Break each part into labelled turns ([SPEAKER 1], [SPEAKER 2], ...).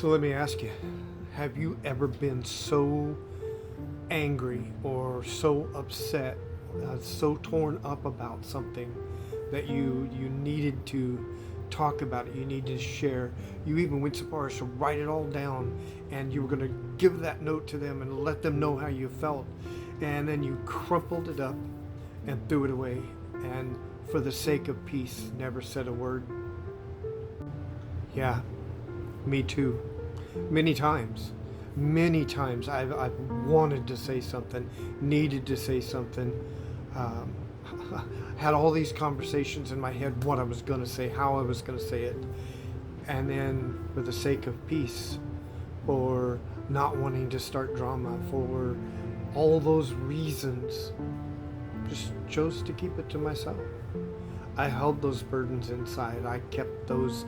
[SPEAKER 1] So let me ask you, have you ever been so angry or so upset, so torn up about something that you needed to talk about it, you needed to share, you even went so far as to write it all down, and you were going to give that note to them and let them know how you felt, and then you crumpled it up and threw it away, and for the sake of peace never said a word? Yeah, me too. Many times. Many times I've wanted to say something, needed to say something, um, had all these conversations in my head, what I was going to say, how I was going to say it. And then for the sake of peace, or not wanting to start drama, for all those reasons, just chose to keep it to myself. I held those burdens inside. I kept those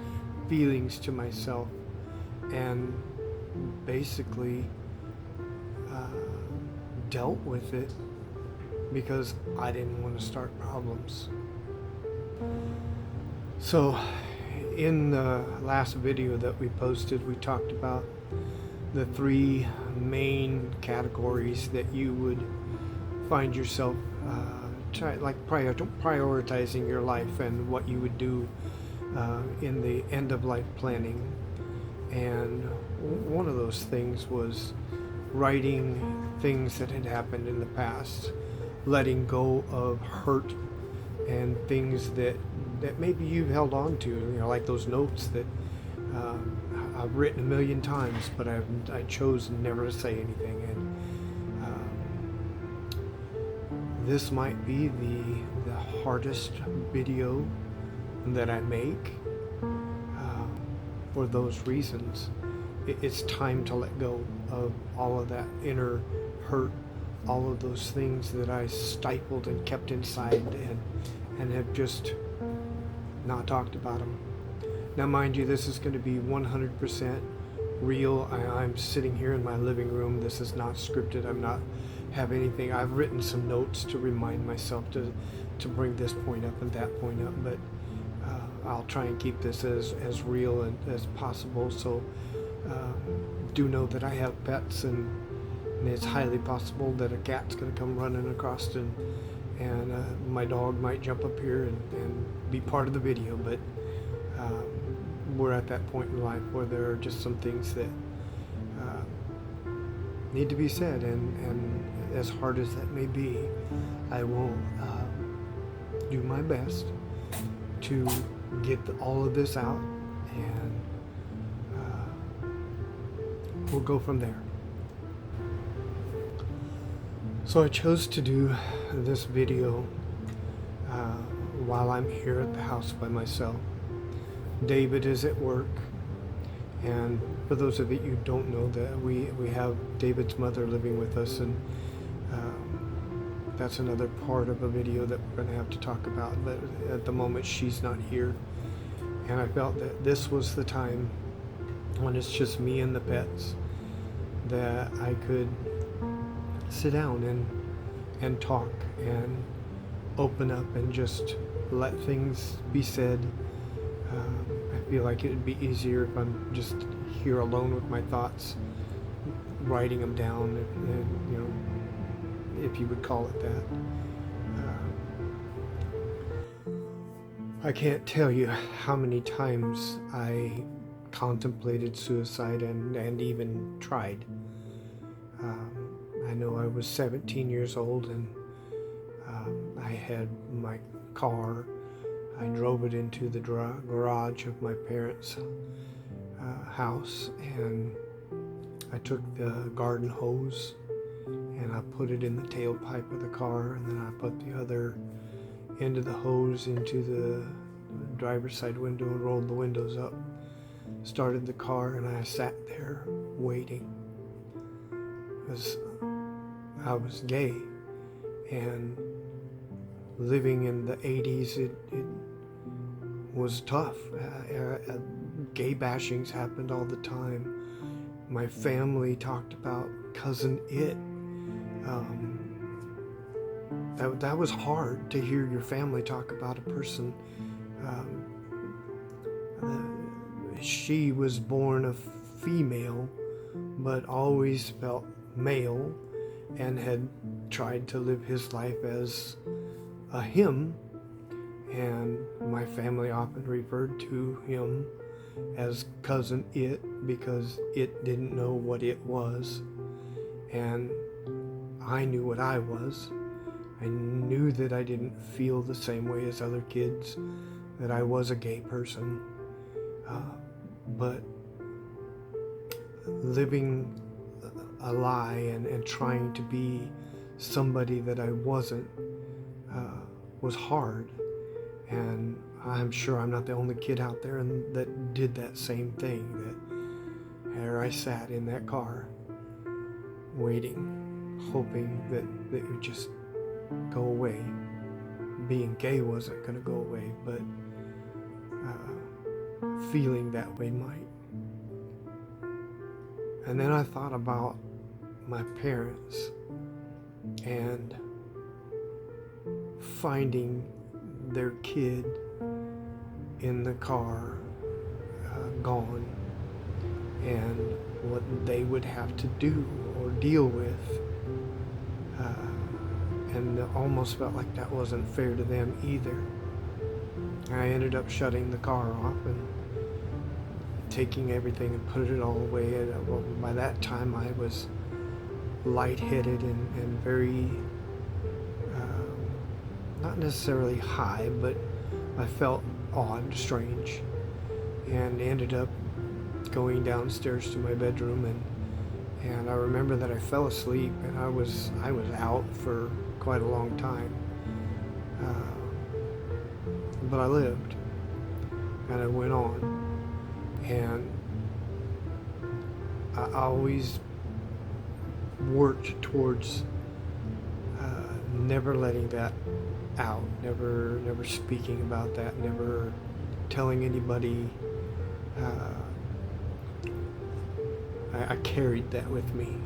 [SPEAKER 1] feelings to myself, and basically uh, dealt with it because I didn't want to start problems. So in the last video that we posted, we talked about the three main categories that you would find yourself prioritizing your life and what you would do in the end of life planning. And one of those things was writing things that had happened in the past, letting go of hurt and things that maybe you've held on to, like those notes that I've written a million times, but I chose never to say anything. And this might be the hardest video that I make. For those reasons, it's time to let go of all of that inner hurt, all of those things that I stifled and kept inside, and have just not talked about them. Now, mind you, this is going to be 100% real. I'm sitting here in my living room. This is not scripted. I'm not have anything. I've written some notes to remind myself to bring this point up and that point up, but I'll try and keep this as real as possible. So do know that I have pets, and it's highly possible that a cat's going to come running across, and my dog might jump up here and be part of the video. But we're at that point in life where there are just some things that need to be said, and as hard as that may be, I will do my best to get all of this out, and we'll go from there. So I chose to do this video while I'm here at the house by myself. David is at work, and for those of you who don't know, that we have David's mother living with us, and that's another part of a video that we're going to have to talk about, but at the moment she's not here. And I felt that this was the time when it's just me and the pets that I could sit down and talk and open up and just let things be said. I feel like it would be easier if I'm just here alone with my thoughts, writing them down, and if you would call it that. I can't tell you how many times I contemplated suicide and even tried. I know I was 17 years old, and I had my car. I drove it into the garage of my parents' house, and I took the garden hose and I put it in the tailpipe of the car, and then I put the other end of the hose into the driver's side window and rolled the windows up, started the car, and I sat there waiting. Because I was gay, and living in the 80s, it was tough. Gay bashings happened all the time. My family talked about Cousin It. That was hard to hear your family talk about a person. She was born of female, but always felt male and had tried to live his life as a him. And my family often referred to him as Cousin It because it didn't know what it was. And I knew what I was. I knew that I didn't feel the same way as other kids, that I was a gay person. But living a lie and trying to be somebody that I wasn't was hard. And I'm sure I'm not the only kid out there that did that same thing. That there I sat in that car, waiting, hoping that it would just go away. Being gay wasn't going to go away, but feeling that way might. And then I thought about my parents and finding their kid in the car, gone, and what they would have to do or deal with. And it almost felt like that wasn't fair to them either. I ended up shutting the car off and taking everything and put it all away. And by that time I was lightheaded and very, not necessarily high, but I felt odd, strange, and ended up going downstairs to my bedroom, and I remember that I fell asleep, and I was out for quite a long time, but I lived, and I went on, and I always worked towards never letting that out, never speaking about that, never telling anybody. I carried that with me.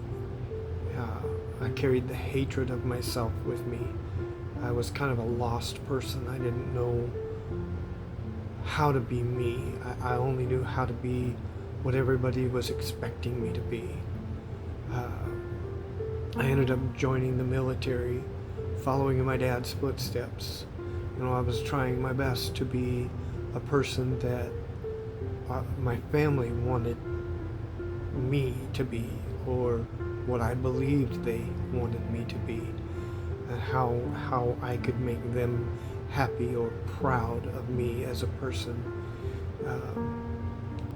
[SPEAKER 1] I carried the hatred of myself with me. I was kind of a lost person. I didn't know how to be me. I only knew how to be what everybody was expecting me to be. I ended up joining the military, following in my dad's footsteps. I was trying my best to be a person that my family wanted me to be, or what I believed they wanted me to be, and how I could make them happy or proud of me as a person.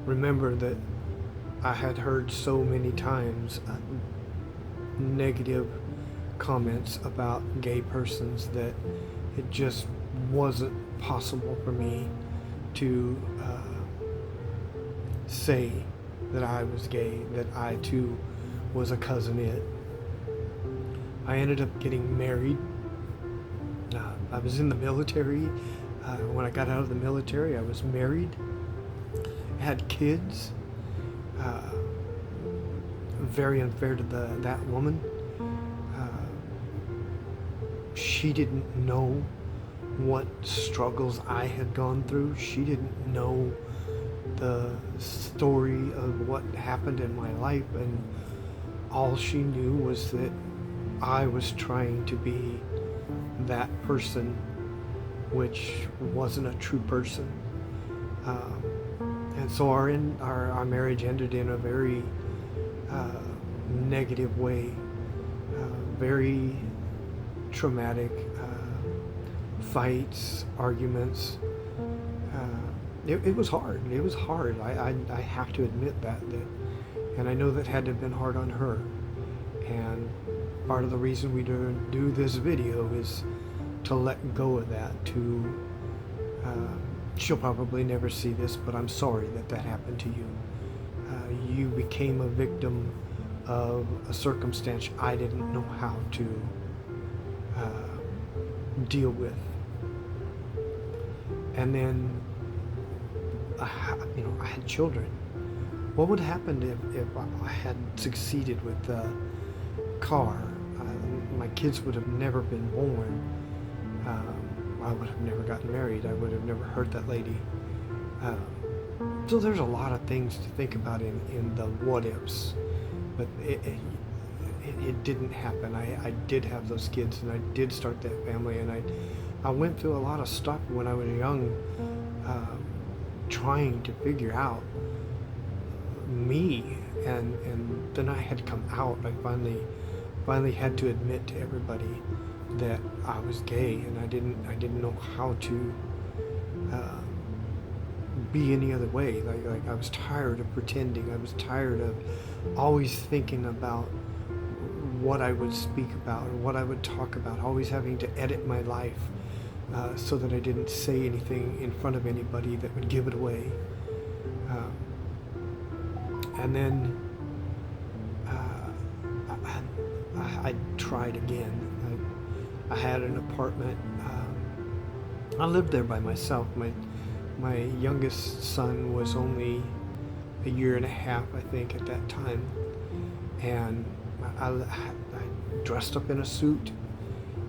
[SPEAKER 1] Remember that I had heard so many times negative comments about gay persons that it just wasn't possible for me to say that I was gay, that I too was a Cousin It. I ended up getting married. I was in the military. When I got out of the military, I was married, had kids. Very unfair to that woman. She didn't know what struggles I had gone through. She didn't know the story of what happened in my life, and all she knew was that I was trying to be that person, which wasn't a true person. And so our marriage ended in a very negative way, very traumatic, fights, arguments. It was hard. It was hard. I have to admit that, and I know that had to have been hard on her. And part of the reason we do this video is to let go of that. She'll probably never see this, but I'm sorry that happened to you. You became a victim of a circumstance I didn't know how to deal with. And then, I had children. What would happen if I had succeeded with the car? My kids would have never been born. I would have never gotten married. I would have never hurt that lady. So there's a lot of things to think about in the what ifs, but it didn't happen. I did have those kids, and I did start that family, and I went through a lot of stuff when I was young, uh, trying to figure out me, and then I had to come out. I finally had to admit to everybody that I was gay, and I didn't know how to uh, be any other way. Like I was tired of pretending. I was tired of always thinking about what I would speak about or what I would talk about, always having to edit my life so that I didn't say anything in front of anybody that would give it away. Um, and then I tried again. I had an apartment. I lived there by myself. My youngest son was only a year and a half, I think, at that time, and I dressed up in a suit,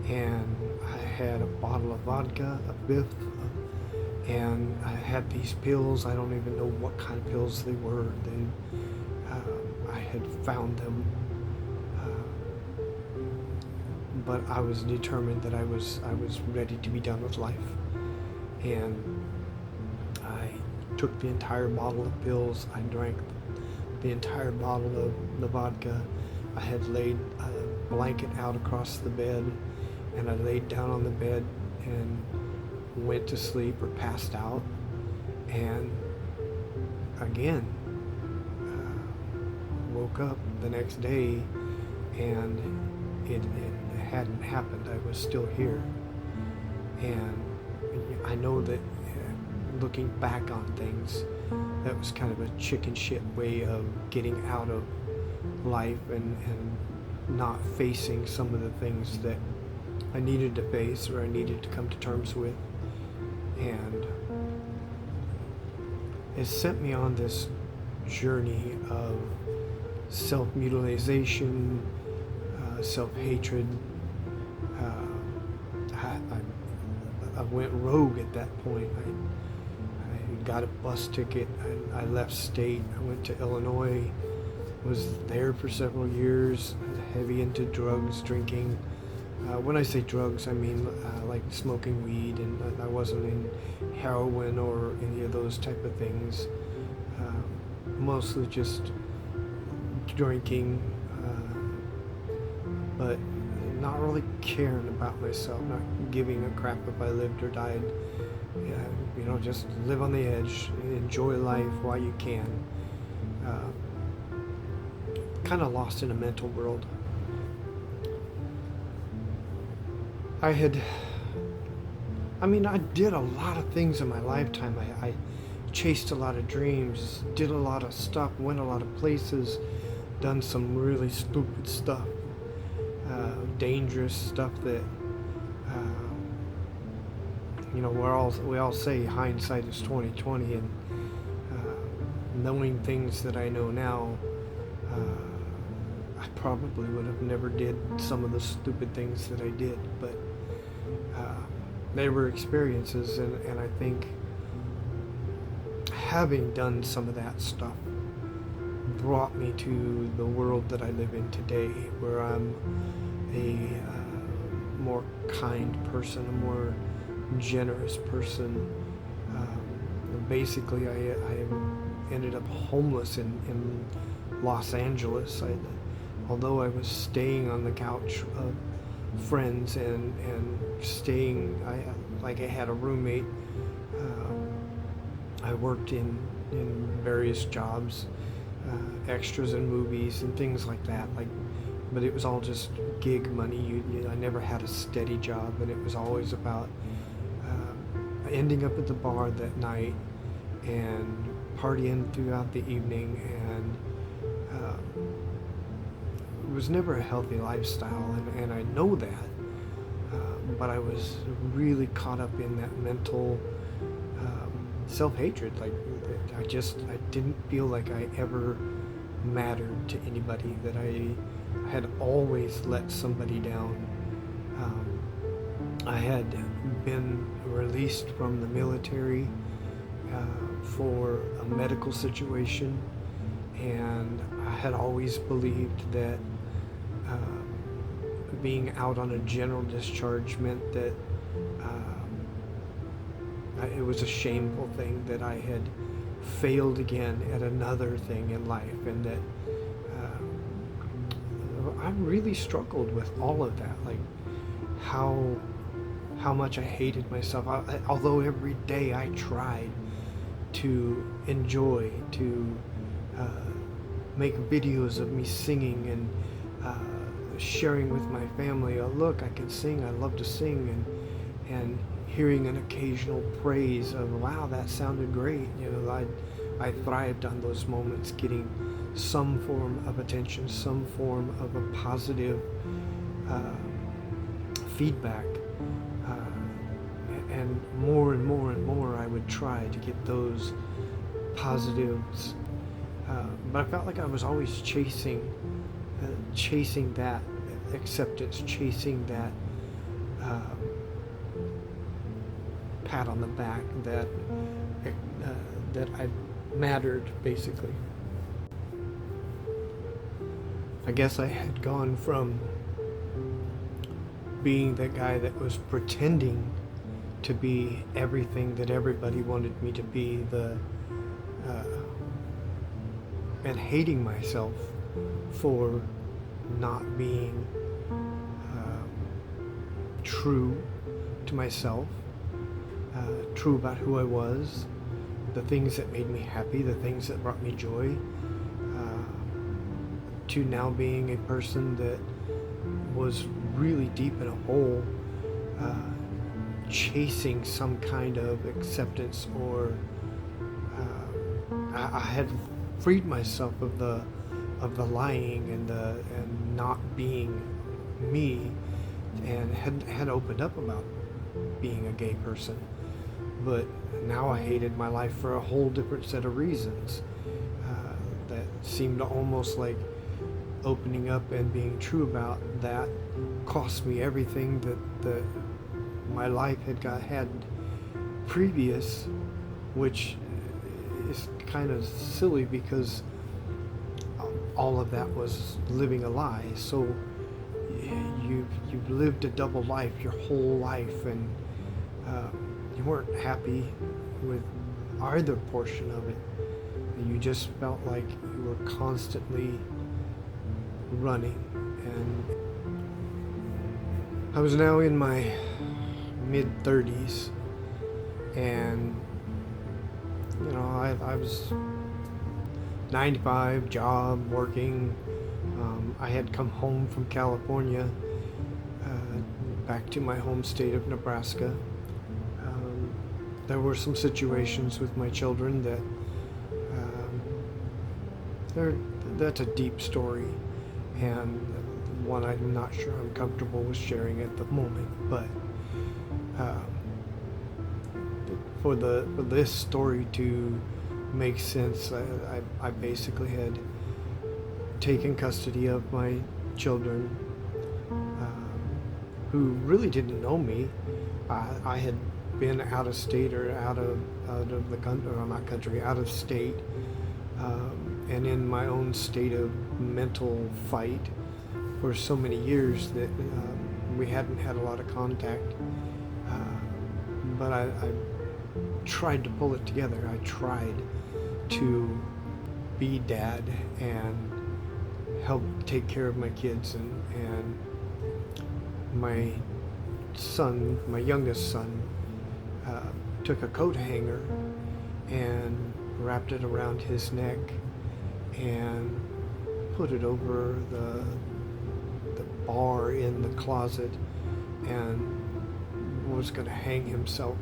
[SPEAKER 1] and I had a bottle of vodka, a biff, and I had these pills. I don't even know what kind of pills they were. I had found them, but I was determined that I was ready to be done with life, and I took the entire bottle of pills. I drank the entire bottle of the vodka. I had laid a blanket out across the bed, and I laid down on the bed and went to sleep or passed out. And again, woke up the next day, and it hadn't happened. I was still here. And I know that looking back on things, that was kind of a chicken shit way of getting out of life and not facing some of the things that I needed to face or I needed to come to terms with. And it sent me on this journey of self-mutilation, self-hatred. I went rogue at that point. I got a bus ticket. I left state. I went to Illinois. Was there for several years. Heavy into drugs, drinking. When I say drugs, I mean like smoking weed, and I wasn't in heroin or any of those type of things. Mostly just drinking, but not really caring about myself, not giving a crap if I lived or died. Just live on the edge, enjoy life while you can. Kind of lost in a mental world. I did a lot of things in my lifetime. I chased a lot of dreams, did a lot of stuff, went a lot of places, done some really stupid stuff, dangerous stuff that, we all say hindsight is 20/20, and knowing things that I know now, I probably would have never did some of the stupid things that I did, but they were experiences, and I think having done some of that stuff brought me to the world that I live in today, where I'm a more kind person, a more generous person. Basically, I ended up homeless in Los Angeles. Although I was staying on the couch of friends and staying, I had a roommate. I worked in various jobs, extras in movies and things like that. But it was all just gig money. I never had a steady job, and it was always about ending up at the bar that night and partying throughout the evening, and it was never a healthy lifestyle, and I know that, but I was really caught up in that mental self-hatred. I didn't feel like I ever mattered to anybody, that I had always let somebody down. I had been released from the military for a medical situation, and I had always believed that being out on a general discharge meant that it was a shameful thing that I had failed again at another thing in life, and that I really struggled with all of that, like how much I hated myself. Although every day I tried to enjoy, to make videos of me singing and sharing with my family, oh look, I can sing, I love to sing, and hearing an occasional praise of, wow, that sounded great. I thrived on those moments, getting some form of attention, some form of a positive feedback, and more and more and more I would try to get those positives, but I felt like I was always chasing that acceptance, chasing that pat on the back, that I mattered, basically. I guess I had gone from being that guy that was pretending to be everything that everybody wanted me to be, and hating myself for not being true to myself, true about who I was, the things that made me happy, the things that brought me joy, to now being a person that was really deep in a hole, chasing some kind of acceptance, or I had freed myself of the lying and not being me, and had opened up about being a gay person. But now I hated my life for a whole different set of reasons, that seemed almost like opening up and being true about that cost me everything that my life had previous, which is kind of silly because all of that was living a lie. So you've lived a double life your whole life, and you weren't happy with either portion of it. You just felt like you were constantly running. And I was now in my mid-30s, and I was 9 to 5 job, working. I had come home from California, back to my home state of Nebraska. There were some situations with my children that that's a deep story, and one I'm not sure I'm comfortable with sharing at the moment. But for this story to make sense, I basically had taken custody of my children, who really didn't know me. I had been out of state, or out of the country, or not country, out of state, and in my own state of mental fight for so many years that we hadn't had a lot of contact. But I tried to pull it together. I tried to be dad and help take care of my kids, and my son, my youngest son, took a coat hanger and wrapped it around his neck and put it over the bar in the closet, and was going to hang himself.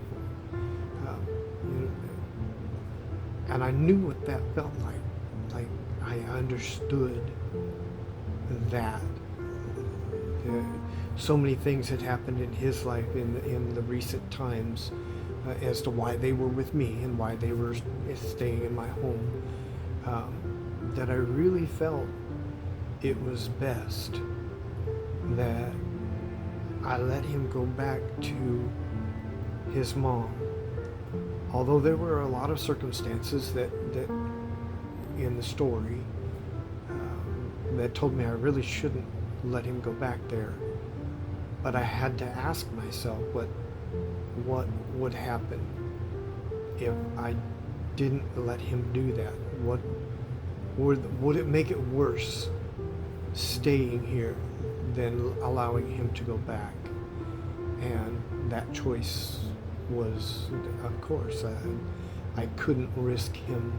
[SPEAKER 1] And I knew what that felt like. Like, I understood that. So many things had happened in his life in the recent times, as to why they were with me and why they were staying in my home, that I really felt it was best that I let him go back to his mom, although there were a lot of circumstances that in the story that told me I really shouldn't let him go back there, but I had to ask myself what would happen if I didn't let him do that. What would it make it worse staying here than allowing him to go back? And that choice was, of course, I couldn't risk him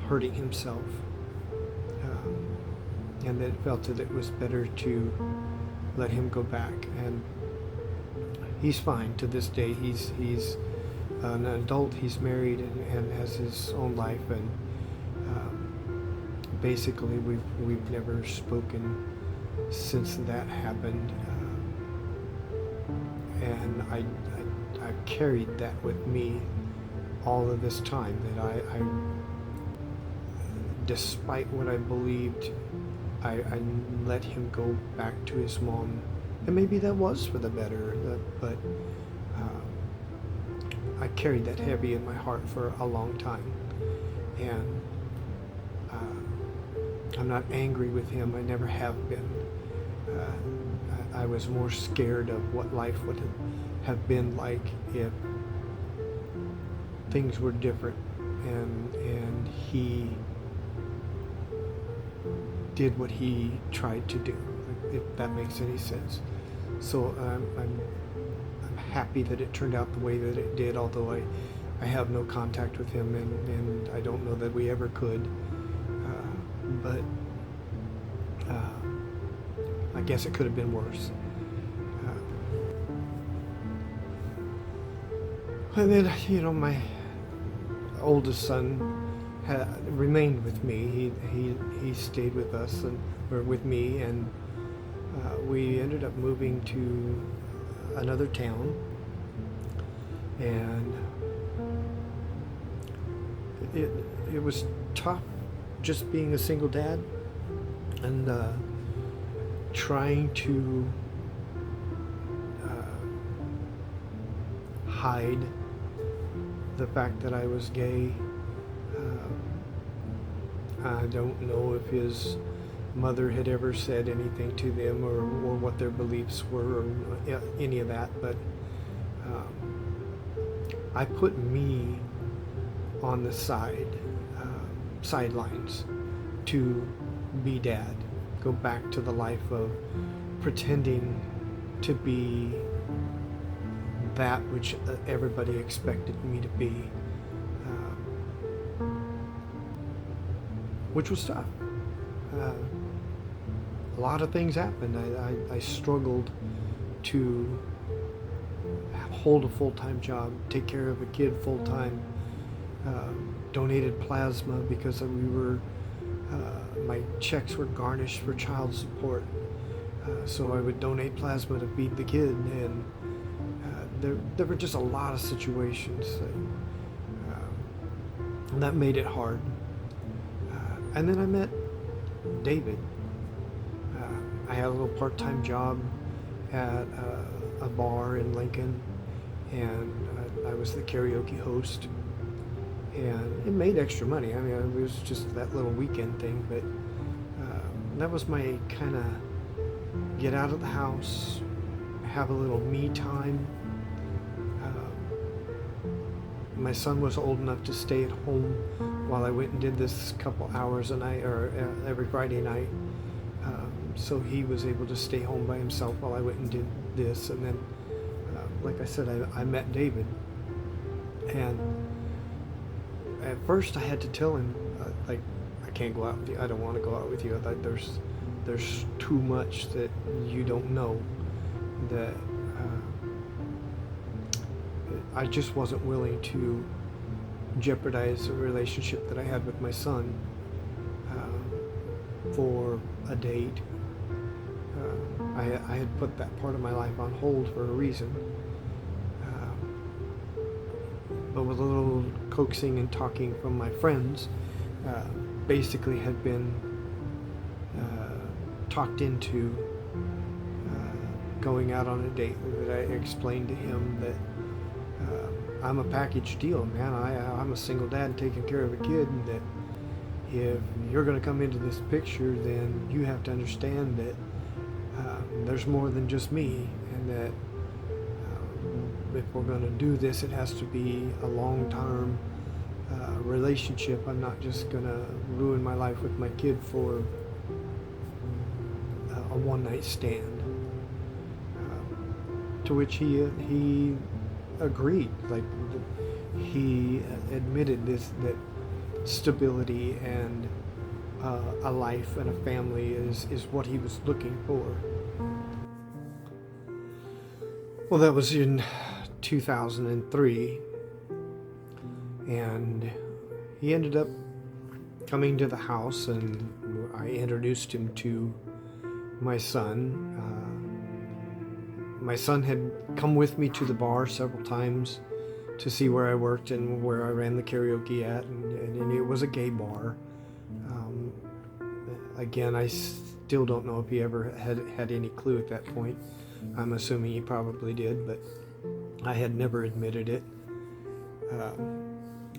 [SPEAKER 1] hurting himself, and that felt that it was better to let him go back. And he's fine to this day. He's an adult. He's married and has his own life, and basically we've never spoken since that happened. And I've carried that with me all of this time, that I despite what I believed, I let him go back to his mom. And maybe that was for the better, but I carried that heavy in my heart for a long time. And I'm not angry with him. I never have been. I was more scared of what life would have been like if things were different and he did what he tried to do, if that makes any sense. So I'm happy that it turned out the way that it did, although I have no contact with him, and I don't know that we ever could. But I guess it could have been worse. And then, my oldest son remained with me. He stayed with us or with me, and we ended up moving to another town. And it was tough just being a single dad and trying to hide the fact that I was gay. I don't know if his mother had ever said anything to them or what their beliefs were or any of that, but I put me on the sidelines to be dad, go back to the life of pretending to be that which everybody expected me to be, which was tough. A lot of things happened. I struggled to hold a full-time job, take care of a kid full-time, donated plasma because my checks were garnished for child support. So I would donate plasma to feed the kid, and there were just a lot of situations and that made it hard. And then I met David. I had a little part-time job at a bar in Lincoln, and I was the karaoke host, and it made extra money. I mean, it was just that little weekend thing, but that was my kind of get out of the house, have a little me time. My son was old enough to stay at home while I went and did this couple hours a night, or every Friday night. So he was able to stay home by himself while I went and did this. And then, like I said, I met David. And at first I had to tell him, I can't go out with you. I don't want to go out with you. There's too much that you don't know, that I just wasn't willing to jeopardize the relationship that I had with my son for a date. I had put that part of my life on hold for a reason. But with a little coaxing and talking from my friends, basically had been talked into going out on a date. That I explained to him that I'm a package deal, man. I'm a single dad taking care of a kid, and that if you're going to come into this picture, then you have to understand that there's more than just me, and that if we're going to do this, it has to be a long-term relationship. I'm not just going to ruin my life with my kid for a one-night stand. To which he agreed. Like, he admitted that stability and a life and a family is what he was looking for. Well, that was in 2003, and he ended up coming to the house, and I introduced him to my son. My son had come with me to the bar several times to see where I worked and where I ran the karaoke at, and it was a gay bar. Again, I still don't know if he ever had any clue at that point. I'm assuming he probably did, but I had never admitted it.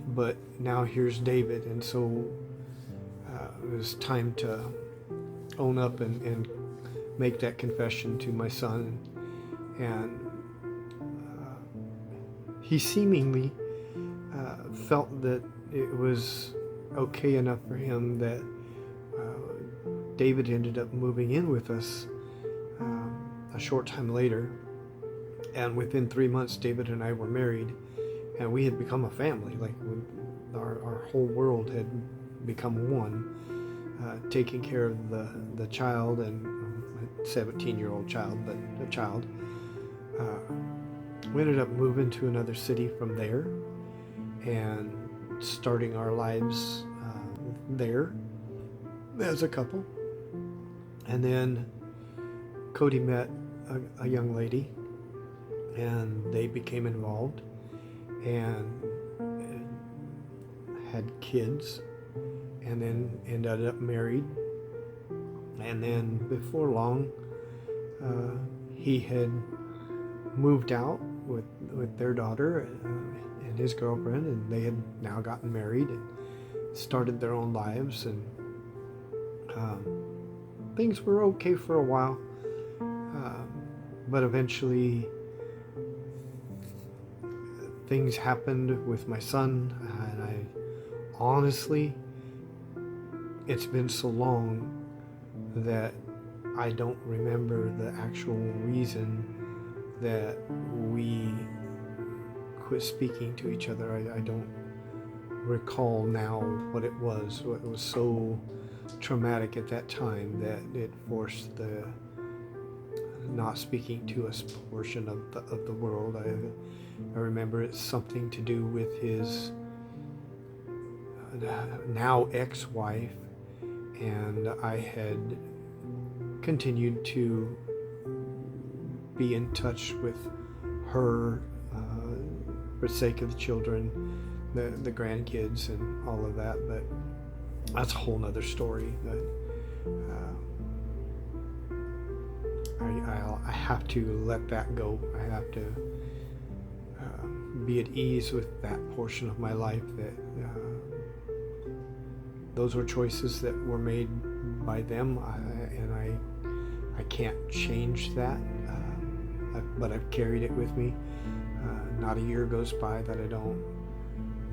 [SPEAKER 1] But now here's David, and so it was time to own up and make that confession to my son. And he seemingly felt that it was okay enough for him that David ended up moving in with us a short time later, and within 3 months David and I were married, and we had become a family. Like, our whole world had become one, taking care of the child, and a 17-year-old child, but a child. We ended up moving to another city from there and starting our lives there as a couple. And then Cody met a young lady, and they became involved and had kids, and then ended up married. And then before long, he had moved out with their daughter and his girlfriend, and they had now gotten married and started their own lives, and things were okay for a while, but eventually things happened with my son, and I honestly, it's been so long that I don't remember the actual reason that we quit speaking to each other. I don't recall now what it was. It was so traumatic at that time that it forced the not speaking to us portion of the world. I remember it's something to do with his now ex-wife, and I had continued to be in touch with her for the sake of the children, the grandkids, and all of that. But that's a whole nother story. But I have to let that go. I have to be at ease with that portion of my life. That those were choices that were made by them, and I can't change that. But I've carried it with me. Not a year goes by that I don't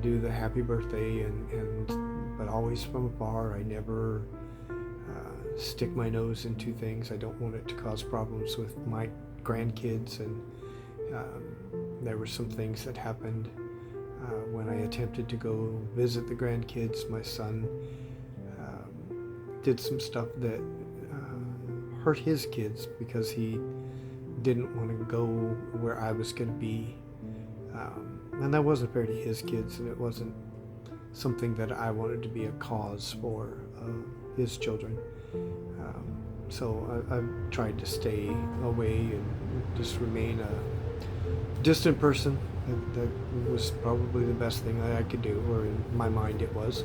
[SPEAKER 1] do the happy birthday, but always from afar. I never stick my nose into things. I don't want it to cause problems with my grandkids, and there were some things that happened when I attempted to go visit the grandkids. My son did some stuff that hurt his kids because he didn't want to go where I was going to be, and that wasn't fair to his kids, and it wasn't something that I wanted to be a cause for his children. So I've tried to stay away and just remain a distant person. That was probably the best thing I could do, or in my mind it was.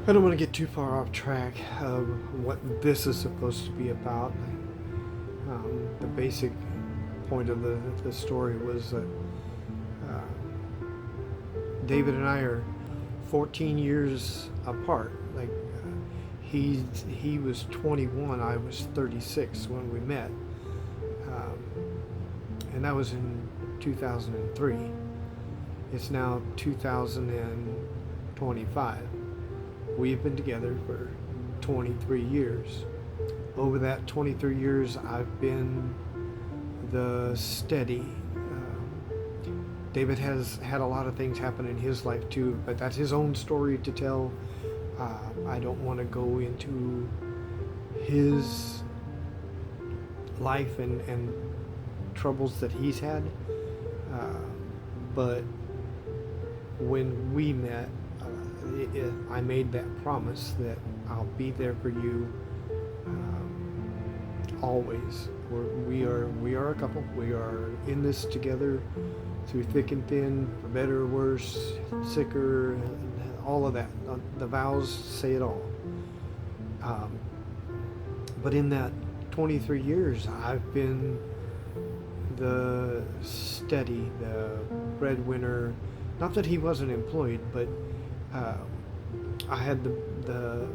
[SPEAKER 1] I don't want to get too far off track of what this is supposed to be about. The basic point of the story was that David and I are 14 years apart. Like he was 21, I was 36 when we met, and that was in 2003. It's now 2025. We've been together for 23 years. Over that 23 years, I've been the steady. David has had a lot of things happen in his life too, but that's his own story to tell. I don't want to go into his life and troubles that he's had. But when we met, I made that promise that I'll be there for you always. We are a couple. We are in this together through thick and thin, for better or worse, sicker, and all of that. The vows say it all. But in that 23 years, I've been the steady, the breadwinner. Not that he wasn't employed, but I had the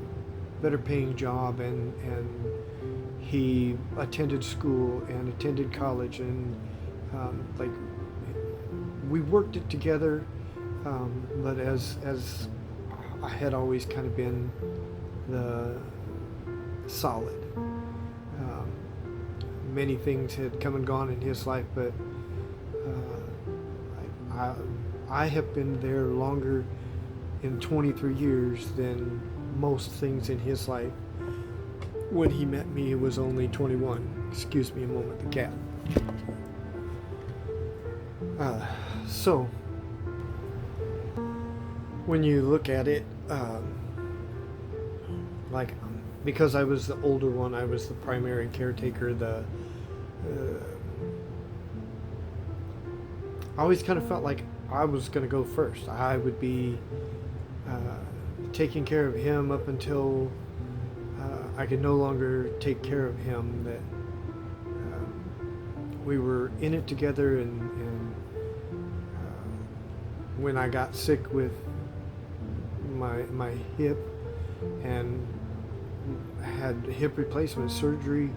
[SPEAKER 1] better paying job, and he attended school and attended college, and like we worked it together, but as I had always kind of been the solid. Many things had come and gone in his life, but I have been there longer in 23 years than most things in his life. When he met me, he was only 21. Excuse me a moment, the cat. So, when you look at it, like, because I was the older one, I was the primary caretaker, I always kind of felt like I was going to go first. I would be taking care of him up until I could no longer take care of him. That we were in it together, and when I got sick with my hip and had hip replacement surgery,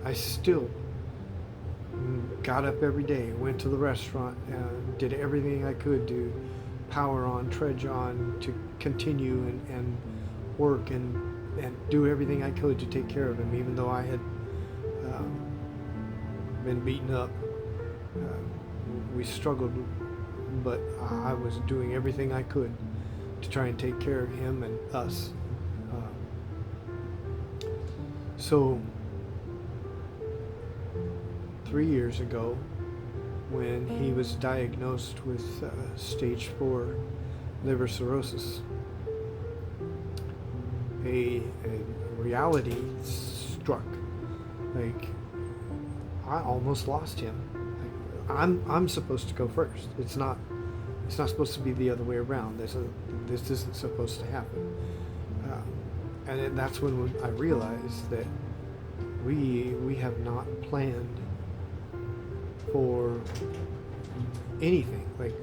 [SPEAKER 1] I still got up every day, went to the restaurant, did everything I could to power on, trudge on, to continue and work and do everything I could to take care of him, even though I had been beaten up. We struggled, but I was doing everything I could to try and take care of him and us. So 3 years ago, when he was diagnosed with stage 4 liver cirrhosis, a reality struck. Like, I almost lost him. Like, I'm supposed to go first. It's not supposed to be the other way around. This isn't supposed to happen. And that's when I realized that we have not planned for anything. Like,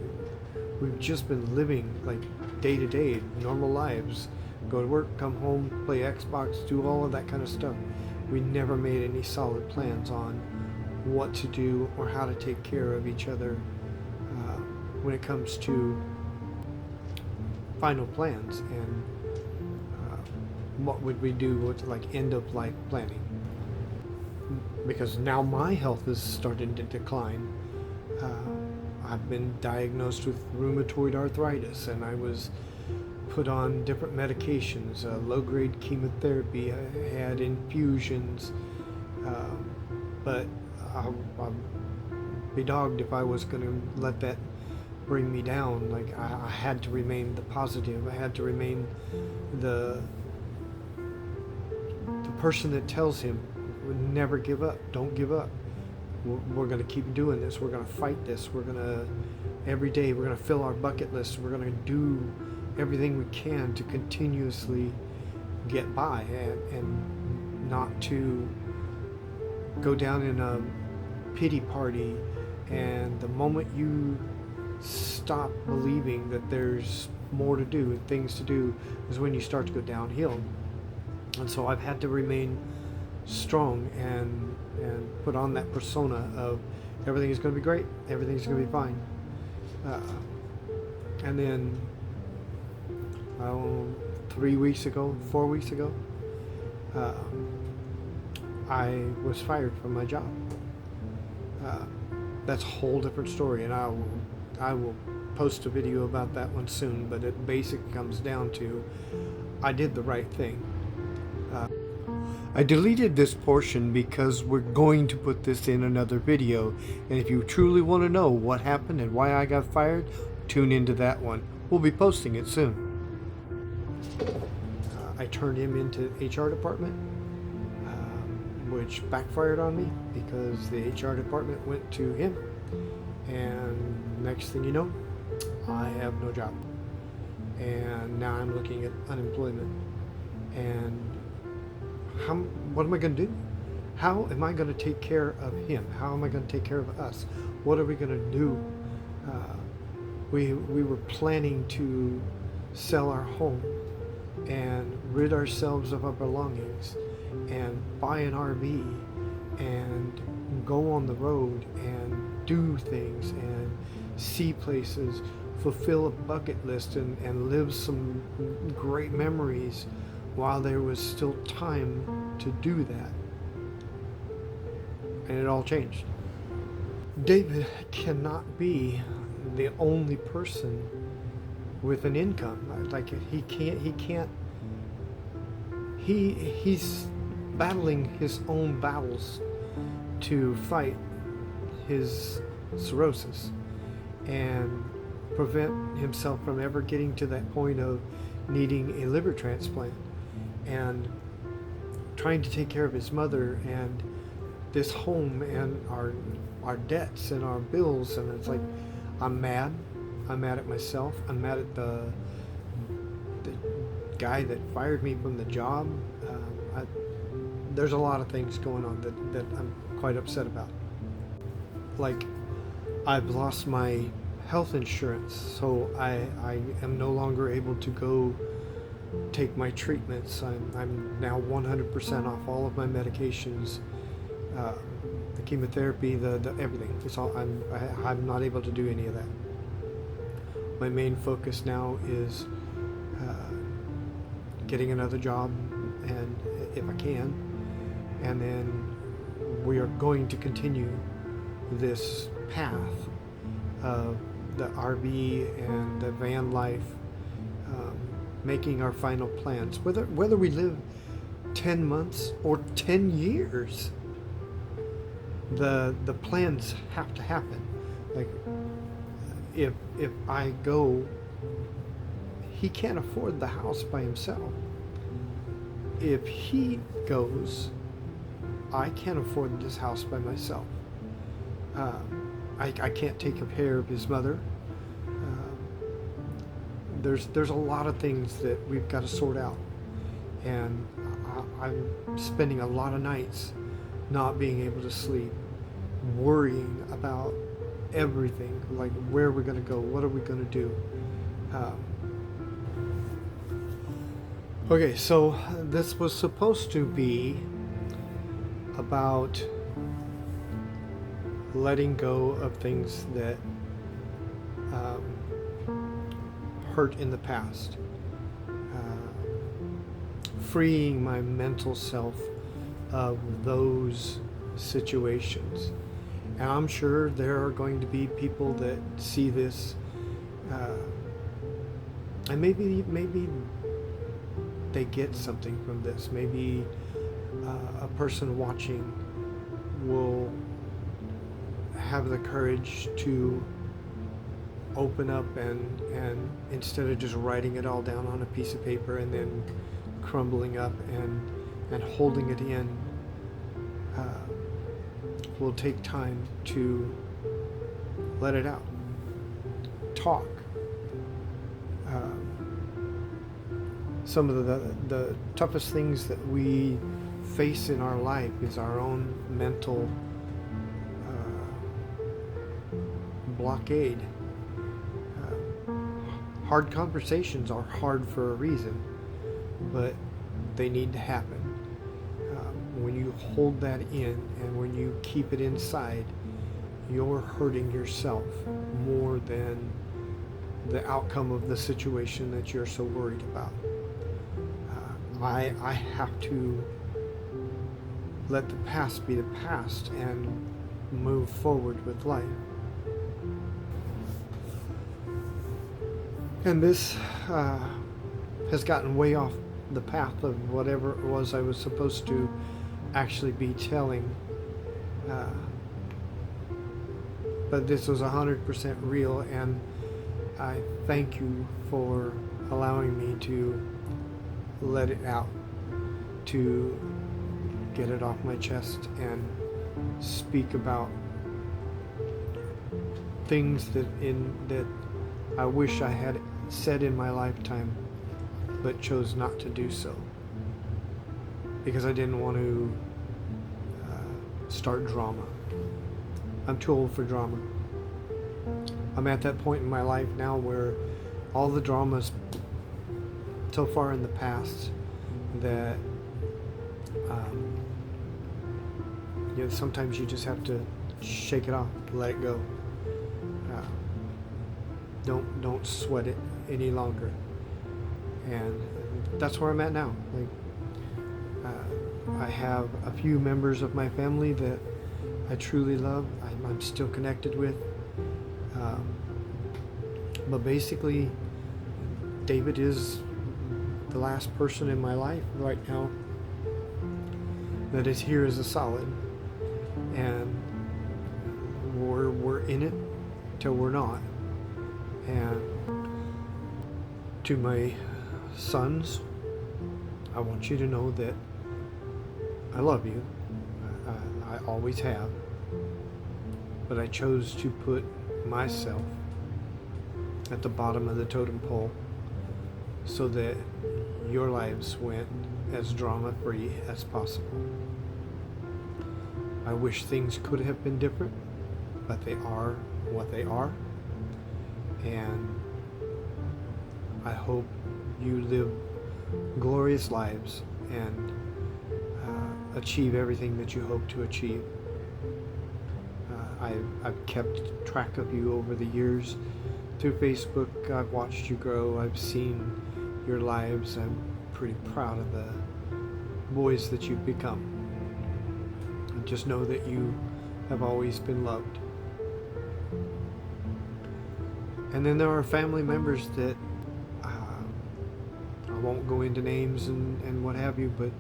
[SPEAKER 1] we've just been living like day to day, normal lives. Go to work, come home, play Xbox, do all of that kind of stuff. We never made any solid plans on what to do or how to take care of each other when it comes to final plans and what would we do with like end of life planning. Because now my health is starting to decline. I've been diagnosed with rheumatoid arthritis, and I was put on different medications, low-grade chemotherapy. I had infusions, but I'd be dogged if I was going to let that bring me down. Like, I had to remain the positive. I had to remain the person that tells him, never give up, don't give up. We're going to keep doing this. We're going to fight this. We're going to, every day, we're going to fill our bucket list. We're going to do everything we can to continuously get by and not to go down in a pity party, and the moment you stop believing that there's more to do and things to do is when you start to go downhill. And so I've had to remain strong and put on that persona of everything is going to be great, everything's going to be fine. And then 4 weeks ago, I was fired from my job. That's a whole different story, and I will post a video about that one soon, but it basically comes down to I did the right thing. I deleted this portion because we're going to put this in another video, and if you truly want to know what happened and why I got fired, tune into that one. We'll be posting it soon. I turned him into HR department, which backfired on me because the HR department went to him, and next thing you know, I have no job, and now I'm looking at unemployment. And what am I going to do? How am I going to take care of him? How am I going to take care of us? What are we going to do? We were planning to sell our home and rid ourselves of our belongings and buy an RV and go on the road and do things and see places, fulfill a bucket list, and live some great memories while there was still time to do that. And it all changed. David cannot be the only person with an income. Like he's battling his own battles to fight his cirrhosis and prevent himself from ever getting to that point of needing a liver transplant, and trying to take care of his mother and this home and our debts and our bills. And it's like, I'm mad at myself. I'm mad at the guy that fired me from the job. There's a lot of things going on that I'm quite upset about. Like, I've lost my health insurance, so I am no longer able to go take my treatments. I'm now 100% off all of my medications, the chemotherapy, the everything. It's all, I'm not able to do any of that. My main focus now is getting another job, and if I can, and then we are going to continue this path of the RV and the van life, making our final plans. Whether we live 10 months or 10 years, the plans have to happen. Like, if I go, he can't afford the house by himself. If he goes, I can't afford this house by myself. I can't take care of his mother. There's a lot of things that we've got to sort out, and I'm spending a lot of nights not being able to sleep, worrying about everything, like where are we going to go, what are we going to do. Okay, so this was supposed to be about letting go of things that hurt in the past, freeing my mental self of those situations. And I'm sure there are going to be people that see this, and maybe they get something from this. Maybe a person watching will have the courage to open up and instead of just writing it all down on a piece of paper and then crumbling up and holding it in, will take time to let it out, talk. Some of the toughest things that we face in our life is our own mental blockade. Hard conversations are hard for a reason, but they need to happen. When you hold that in and when you keep it inside, you're hurting yourself more than the outcome of the situation that you're so worried about. I have to let the past be the past and move forward with life. And this has gotten way off the path of whatever it was I was supposed to actually be telling. But this was 100% real, and I thank you for allowing me to let it out, to get it off my chest and speak about things that I wish I had said in my lifetime, but chose not to do so because I didn't want to start drama. I'm too old for drama. I'm at that point in my life now where all the drama's so far in the past that sometimes you just have to shake it off, let it go. Don't sweat it any longer. And that's where I'm at now. I have a few members of my family that I truly love. I'm still connected with. But basically, David is the last person in my life right now that is here as a solid. And we're in it till we're not. And to my sons, I want you to know that I love you. I always have. But I chose to put myself at the bottom of the totem pole so that your lives went as drama-free as possible. I wish things could have been different, but they are what they are. And I hope you live glorious lives and achieve everything that you hope to achieve. I've kept track of you over the years through Facebook. I've watched you grow. I've seen your lives. I'm pretty proud of the boys that you've become. And just know that you have always been loved. And then there are family members that I won't go into names and what have you, but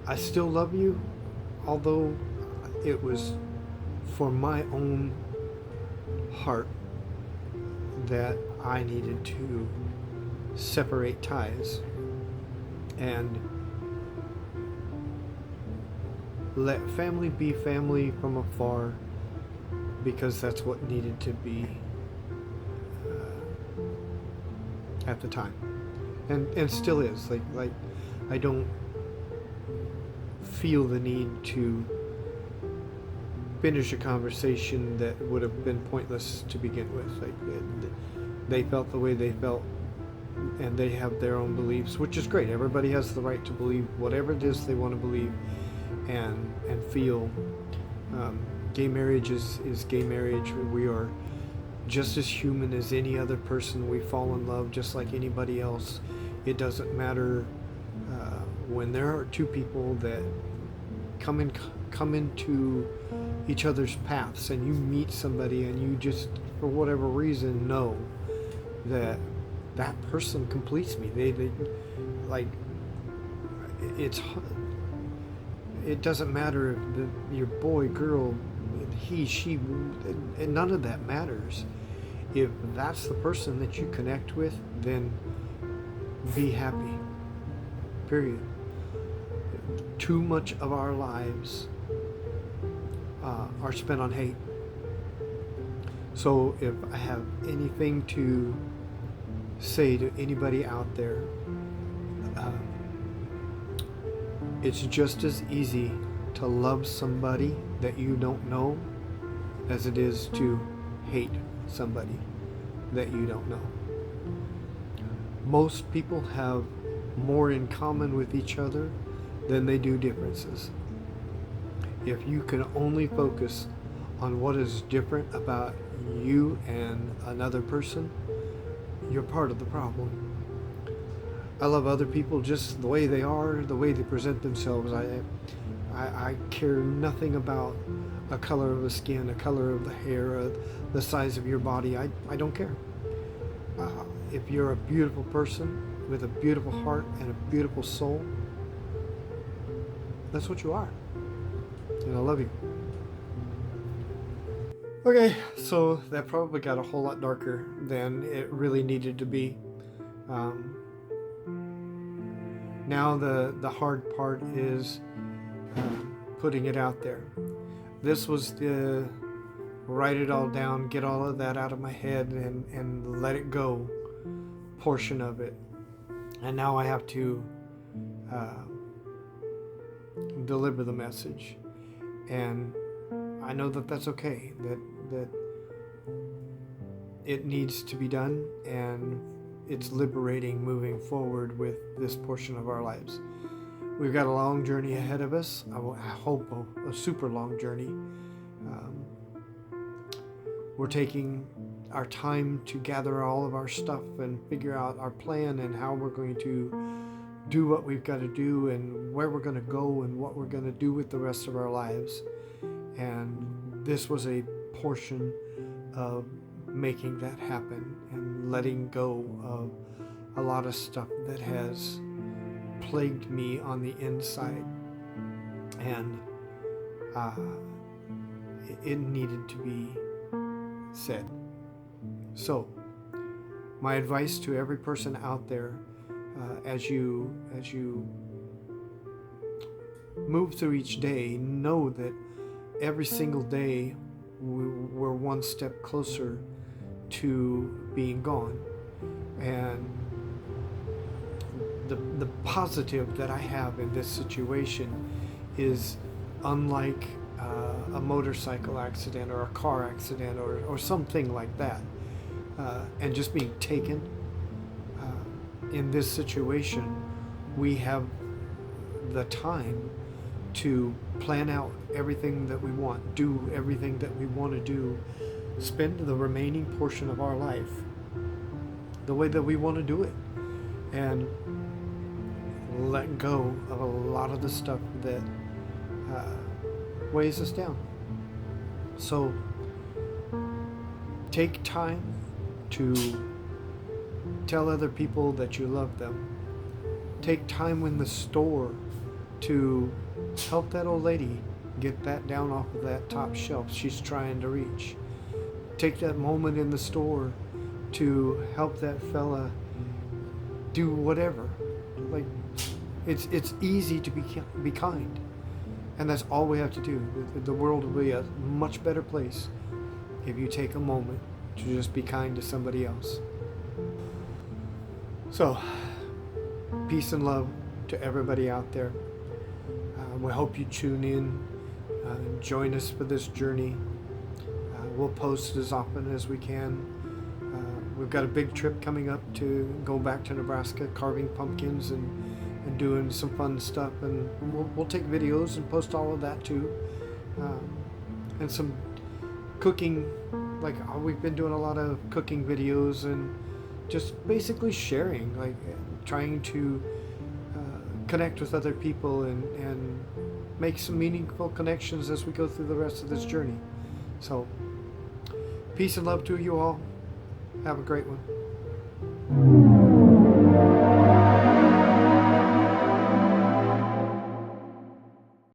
[SPEAKER 1] I still love you, although it was for my own heart that I needed to separate ties and let family be family from afar, because that's what needed to be at the time, and still is. Like I don't feel the need to finish a conversation that would have been pointless to begin with. They felt the way they felt, and they have their own beliefs, which is great. Everybody has the right to believe whatever it is they want to believe and feel. Gay marriage is gay marriage. We are just as human as any other person. We fall in love just like anybody else. It doesn't matter when there are two people that come into each other's paths, and you meet somebody and you just, for whatever reason, know that that person completes me. They like, it doesn't matter if your boy, girl, he, she, and none of that matters. If that's the person that you connect with, then be happy. Period. Too much of our lives are spent on hate. So if I have anything to say to anybody out there, it's just as easy to love somebody that you don't know as it is to hate somebody that you don't know. Most people have more in common with each other than they do differences. If you can only focus on what is different about you and another person, you're part of the problem. I love other people just the way they are, the way they present themselves. I care nothing about a color of the skin, a color of the hair, the size of your body. I don't care. If you're a beautiful person with a beautiful heart and a beautiful soul, that's what you are. And I love you. Okay, so that probably got a whole lot darker than it really needed to be. Now the hard part is putting it out there. This was the write it all down, get all of that out of my head and let it go portion of it. And now I have to deliver the message. And I know that that's okay, that it needs to be done, and it's liberating moving forward with this portion of our lives. We've got a long journey ahead of us. I hope a super long journey. We're taking our time to gather all of our stuff and figure out our plan and how we're going to do what we've got to do and where we're going to go and what we're going to do with the rest of our lives. And this was a portion of making that happen and letting go of a lot of stuff that has plagued me on the inside. And it needed to be said. So, my advice to every person out there, as you move through each day, know that every single day we're one step closer to being gone. And the positive that I have in this situation is, unlike a motorcycle accident or a car accident or something like that, and just being taken, in this situation we have the time to plan out everything that we want, do everything that we want to do, spend the remaining portion of our life the way that we want to do it, and let go of a lot of the stuff that weighs us down. So take time to tell other people that you love them. Take time in the store to help that old lady get that down off of that top shelf she's trying to reach. Take that moment in the store to help that fella do whatever. Like, it's easy to be kind, and that's all we have to do. The world will be a much better place if you take a moment to just be kind to somebody else. So, peace and love to everybody out there. We hope you tune in and join us for this journey. We'll post as often as we can. We've got a big trip coming up to go back to Nebraska, carving pumpkins and doing some fun stuff, and we'll take videos and post all of that too, and some cooking. Like, we've been doing a lot of cooking videos and just basically sharing, like trying to connect with other people and make some meaningful connections as we go through the rest of this journey. So, peace and love to you all. Have a great one.